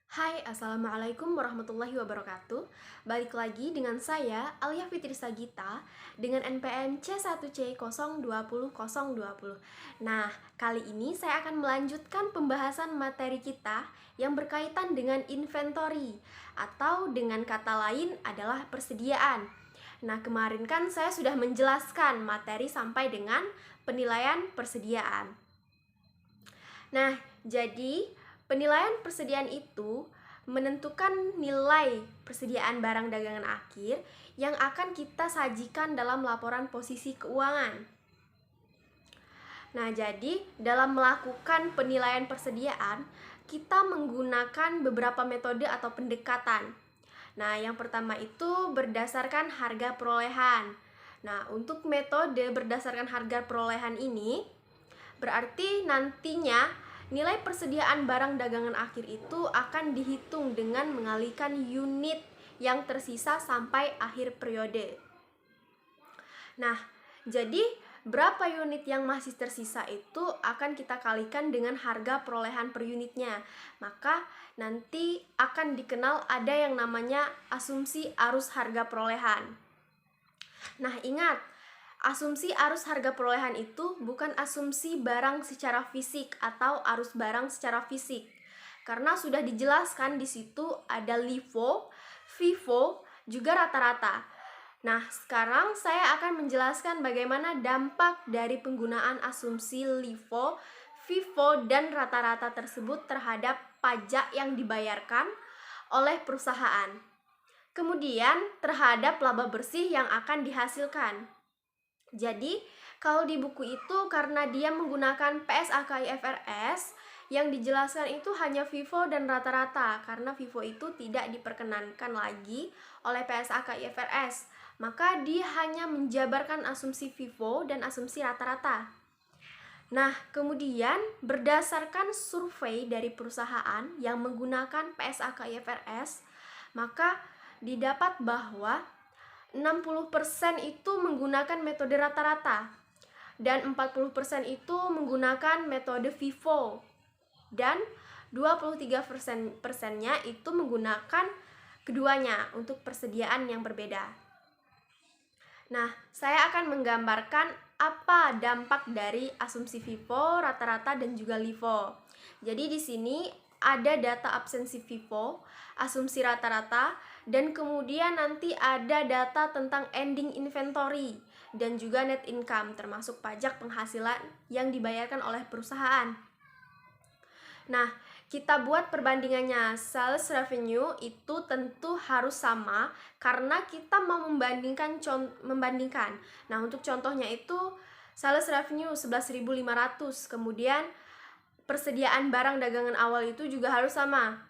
Hai, Assalamualaikum warahmatullahi wabarakatuh. Balik lagi dengan saya, Alia Fitri Sagita, dengan NPM C1C020020. Nah, kali ini saya akan melanjutkan pembahasan materi kita yang berkaitan dengan inventory, atau dengan kata lain adalah persediaan. Nah, kemarin kan saya sudah menjelaskan materi sampai dengan penilaian persediaan. Nah, jadi penilaian persediaan itu menentukan nilai persediaan barang dagangan akhir yang akan kita sajikan dalam laporan posisi keuangan. Nah, jadi dalam melakukan penilaian persediaan, kita menggunakan beberapa metode atau pendekatan. Nah, yang pertama itu berdasarkan harga perolehan. Nah, untuk metode berdasarkan harga perolehan ini, berarti nantinya nilai persediaan barang dagangan akhir itu akan dihitung dengan mengalihkan unit yang tersisa sampai akhir periode. Nah, jadi berapa unit yang masih tersisa itu akan kita kalikan dengan harga perolehan per unitnya. Maka nanti akan dikenal ada yang namanya asumsi arus harga perolehan. Nah, ingat, asumsi arus harga perolehan itu bukan asumsi barang secara fisik atau arus barang secara fisik. Karena sudah dijelaskan di situ ada LIFO, FIFO, juga rata-rata. Nah, sekarang saya akan menjelaskan bagaimana dampak dari penggunaan asumsi LIFO, FIFO, dan rata-rata tersebut terhadap pajak yang dibayarkan oleh perusahaan. Kemudian terhadap laba bersih yang akan dihasilkan. Jadi, kalau di buku itu karena dia menggunakan PSAK/IFRS, yang dijelaskan itu hanya FIFO dan rata-rata, karena FIFO itu tidak diperkenankan lagi oleh PSAK/IFRS. Maka dia hanya menjabarkan asumsi FIFO dan asumsi rata-rata. Nah, kemudian berdasarkan survei dari perusahaan yang menggunakan PSAK/IFRS, maka didapat bahwa 60% itu menggunakan metode rata-rata dan 40% itu menggunakan metode FIFO dan 23%-nya itu menggunakan keduanya untuk persediaan yang berbeda. Nah, saya akan menggambarkan apa dampak dari asumsi FIFO, rata-rata, dan juga LIFO. Jadi di sini ada data absensi FIFO, asumsi rata-rata, dan kemudian nanti ada data tentang ending inventory dan juga net income, termasuk pajak penghasilan yang dibayarkan oleh perusahaan. Nah, kita buat perbandingannya. Sales revenue itu tentu harus sama karena kita mau membandingkan. Nah, untuk contohnya itu sales revenue 11.500, kemudian persediaan barang dagangan awal itu juga harus sama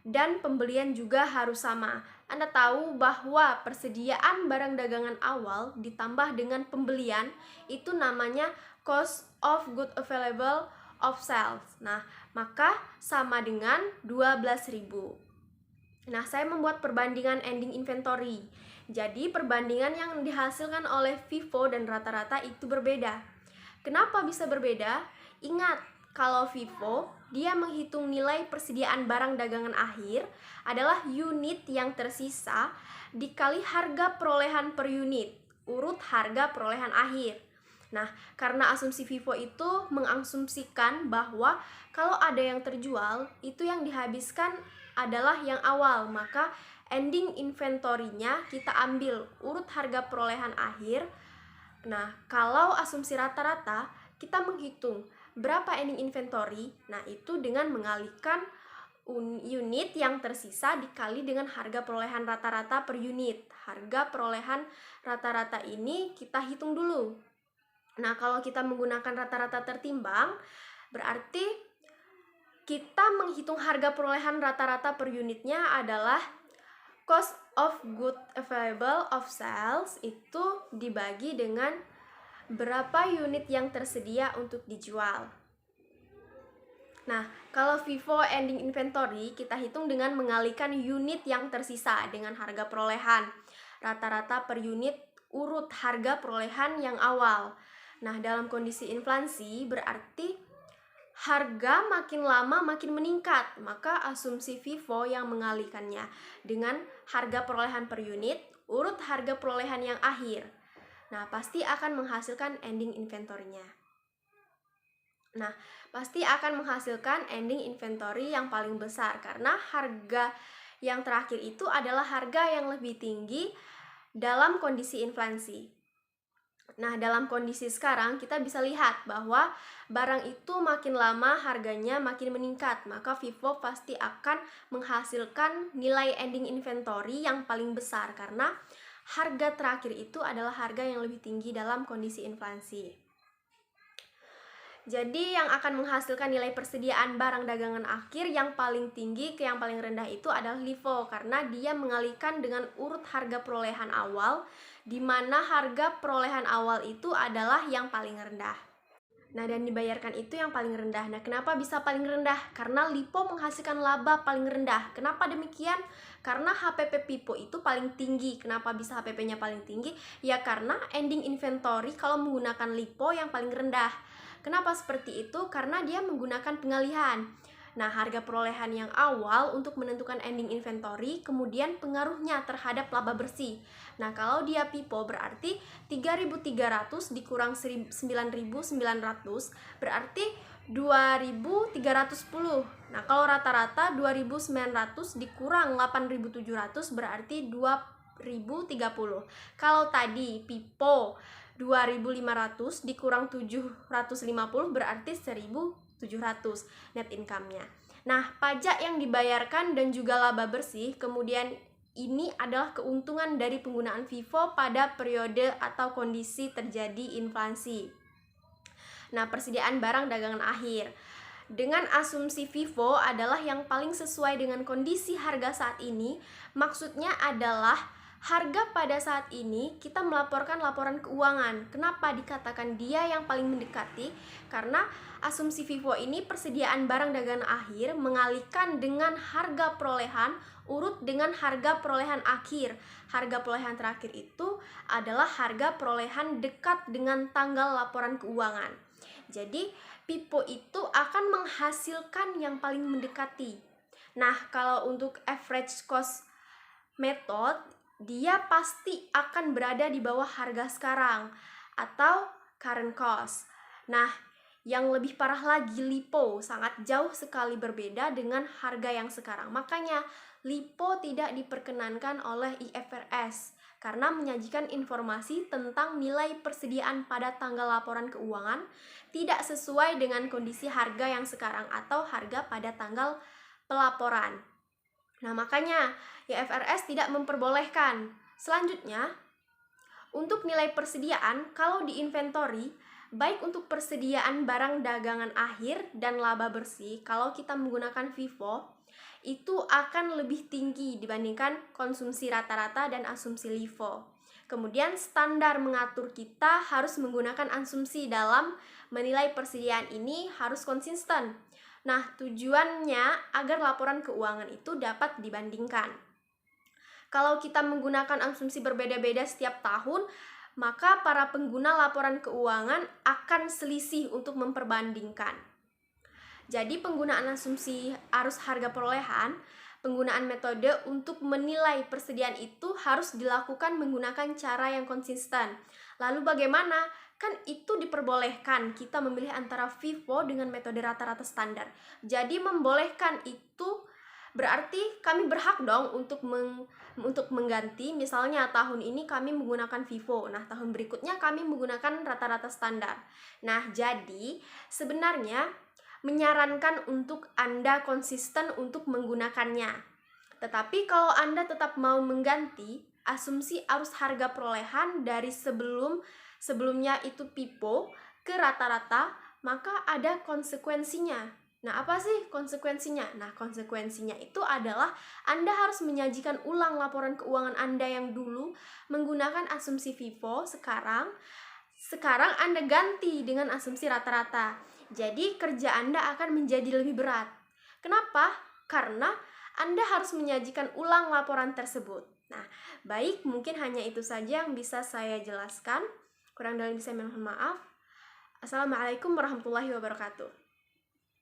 dan pembelian juga harus sama. Anda tahu bahwa persediaan barang dagangan awal ditambah dengan pembelian itu namanya cost of good available of sales. Nah, maka sama dengan 12.000. Nah, saya membuat perbandingan ending inventory. Jadi, perbandingan yang dihasilkan oleh FIFO dan rata-rata itu berbeda. Kenapa bisa berbeda? Ingat, kalau FIFO, dia menghitung nilai persediaan barang dagangan akhir adalah unit yang tersisa dikali harga perolehan per unit, urut harga perolehan akhir. Nah, karena asumsi FIFO itu mengasumsikan bahwa kalau ada yang terjual, itu yang dihabiskan adalah yang awal, maka ending inventory-nya kita ambil urut harga perolehan akhir. Nah, kalau asumsi rata-rata, kita menghitung berapa ending inventory. Nah, itu dengan mengalihkan unit yang tersisa dikali dengan harga perolehan rata-rata per unit. Harga perolehan rata-rata ini kita hitung dulu. Nah, kalau kita menggunakan rata-rata tertimbang, berarti kita menghitung harga perolehan rata-rata per unitnya adalah cost of good available of sales itu dibagi dengan berapa unit yang tersedia untuk dijual. Nah, kalau FIFO ending inventory kita hitung dengan mengalihkan unit yang tersisa dengan harga perolehan rata-rata per unit urut harga perolehan yang awal. Nah, dalam kondisi inflasi berarti harga makin lama makin meningkat, maka asumsi FIFO yang mengalihkannya dengan harga perolehan per unit urut harga perolehan yang akhir. Nah, pasti akan menghasilkan ending inventory-nya. Nah, pasti akan menghasilkan ending inventory yang paling besar karena harga yang terakhir itu adalah harga yang lebih tinggi dalam kondisi inflasi. Nah, dalam kondisi sekarang kita bisa lihat bahwa barang itu makin lama harganya makin meningkat, maka FIFO pasti akan menghasilkan nilai ending inventory yang paling besar karena harga terakhir itu adalah harga yang lebih tinggi dalam kondisi inflasi. Jadi yang akan menghasilkan nilai persediaan barang dagangan akhir yang paling tinggi ke yang paling rendah itu adalah LIFO karena dia mengalihkan dengan urut harga perolehan awal, di mana harga perolehan awal itu adalah yang paling rendah. Nah, dan dibayarkan itu yang paling rendah. Nah, kenapa bisa paling rendah? Karena LIPO menghasilkan laba paling rendah. Kenapa demikian? Karena HPP PIPO itu paling tinggi. Kenapa bisa HPP-nya paling tinggi? Ya karena ending inventory kalau menggunakan LIPO yang paling rendah. Kenapa seperti itu? Karena dia menggunakan pengalihan. Nah, harga perolehan yang awal untuk menentukan ending inventory, kemudian pengaruhnya terhadap laba bersih. Nah, kalau dia PIPO berarti 3.300 dikurang 9.900 berarti 2.310. Nah, kalau rata-rata 2.900 dikurang 8.700 berarti 2.030. Kalau tadi PIPO 2.500 dikurang 750 berarti 1.700 net income-nya. Nah, pajak yang dibayarkan dan juga laba bersih, kemudian ini adalah keuntungan dari penggunaan FIFO pada periode atau kondisi terjadi inflasi. Nah, persediaan barang dagangan akhir dengan asumsi FIFO adalah yang paling sesuai dengan kondisi harga saat ini. Maksudnya adalah harga pada saat ini kita melaporkan laporan keuangan. Kenapa dikatakan dia yang paling mendekati? Karena asumsi FIFO ini persediaan barang dagangan akhir mengalihkan dengan harga perolehan urut dengan harga perolehan akhir. Harga perolehan terakhir itu adalah harga perolehan dekat dengan tanggal laporan keuangan. Jadi PIPO itu akan menghasilkan yang paling mendekati. Nah, kalau untuk average cost method, dia pasti akan berada di bawah harga sekarang atau current cost. Nah, yang lebih parah lagi LIPO sangat jauh sekali berbeda dengan harga yang sekarang. Makanya LIPO tidak diperkenankan oleh IFRS karena menyajikan informasi tentang nilai persediaan pada tanggal laporan keuangan tidak sesuai dengan kondisi harga yang sekarang atau harga pada tanggal pelaporan. Nah, makanya IFRS tidak memperbolehkan. Selanjutnya, untuk nilai persediaan, kalau di inventory, baik untuk persediaan barang dagangan akhir dan laba bersih, kalau kita menggunakan FIFO, itu akan lebih tinggi dibandingkan konsumsi rata-rata dan asumsi LIFO. Kemudian standar mengatur kita harus menggunakan asumsi dalam menilai persediaan ini harus konsisten. Nah, tujuannya agar laporan keuangan itu dapat dibandingkan. Kalau kita menggunakan asumsi berbeda-beda setiap tahun, maka para pengguna laporan keuangan akan selisih untuk memperbandingkan. Jadi penggunaan asumsi arus harga perolehan, penggunaan metode untuk menilai persediaan itu harus dilakukan menggunakan cara yang konsisten. Lalu bagaimana? Kan itu diperbolehkan kita memilih antara FIFO dengan metode rata-rata standar. Jadi membolehkan itu berarti kami berhak dong untuk mengganti. Misalnya tahun ini kami menggunakan FIFO, nah tahun berikutnya kami menggunakan rata-rata standar. Nah, jadi sebenarnya menyarankan untuk Anda konsisten untuk menggunakannya. Tetapi kalau Anda tetap mau mengganti asumsi arus harga perolehan dari sebelumnya itu PIPO ke rata-rata, maka ada konsekuensinya. Nah, apa sih konsekuensinya? Nah, konsekuensinya itu adalah Anda harus menyajikan ulang laporan keuangan Anda yang dulu menggunakan asumsi FIFO. Sekarang Anda ganti dengan asumsi rata-rata. Jadi kerja Anda akan menjadi lebih berat. Kenapa? Karena Anda harus menyajikan ulang laporan tersebut. Nah, baik, mungkin hanya itu saja yang bisa saya jelaskan. Kurang dalam bisa mohon maaf. Assalamualaikum warahmatullahi wabarakatuh.